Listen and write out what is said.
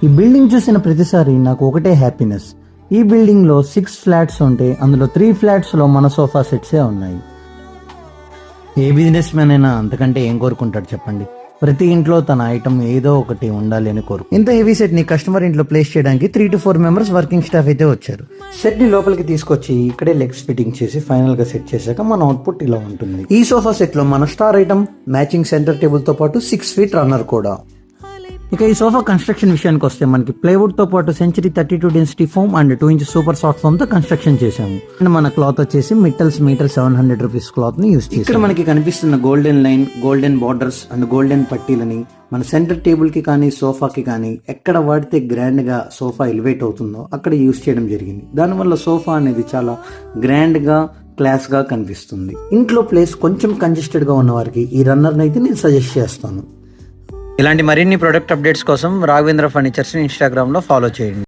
ఈ బిల్డింగ్ చూసిన ప్రతిసారి నాకు ఒకటే హ్యాపీనెస్. ఈ బిల్డింగ్ లో 6 ఫ్లాట్స్ ఉంటే అందులో 3 ఫ్లాట్స్ లో మన సోఫా సెట్సే ఉన్నాయి. ఏ బిజినెస్ మ్యాన్ అయినా అంతకంటే ఏం కోరుకుంటాడు చెప్పండి. ప్రతి ఇంట్లో తన ఐటమ్ ఏదో ఒకటి ఉండాలి అని కోరుకు. ఇంత హెవీ సెట్ ని కస్టమర్ ఇంట్లో ప్లేస్ చేయడానికి 3 to 4 మెంబర్స్ వర్కింగ్ స్టాఫ్ అయితే వచ్చారు. సెట్ ని లోపలికి తీసుకొచ్చి ఇక్కడే లెగ్స్ ఫిట్టింగ్ చేసి ఫైనల్ గా సెట్ చేశాక మన అవుట్పుట్ ఇలా ఉంటుంది. ఈ సోఫా సెట్ లో మన star item matching centre table తో పాటు 6 feet రన్నర్ కూడా. ఇక ఈ సోఫా కన్స్ట్రక్షన్ విషయానికి వస్తే మనకి ప్లైవుడ్ తో పాటు Century 32 density foam and 2 inch super soft foam తో కన్స్ట్రక్షన్ చేశాము. అండ్ మన క్లాత్ వచ్చేసి మిట్టల్స్ మీటర్ 700 రూపీస్ క్లాత్ ని యూస్ చేశాము. ఇక్కడ మనకి కనిపిస్తున్న golden line, golden borders and golden పట్టీలని మన సెంటర్ టేబుల్ కి కానీ సోఫాకి కానీ ఎక్కడ వాడితే గ్రాండ్ గా సోఫా ఎలివేట్ అవుతుందో అక్కడ యూస్ చేయడం జరిగింది. దానివల్ల సోఫా అనేది చాలా గ్రాండ్ గా క్లాస్ గా కనిపిస్తుంది. ఇంట్లో ప్లేస్ కొంచెం కంజెస్టెడ్ గా ఉన్న వారికి ఈ రన్నర్ అయితే నేను సజెస్ట్ చేస్తాను. ఇలాంటి మరిన్ని ప్రొడక్ట్ అప్డేట్స్ కోసం రాఘవేంద్ర ఫర్నిచర్స్ ఇన్స్టాగ్రామ్ లో ఫాలో చేయండి.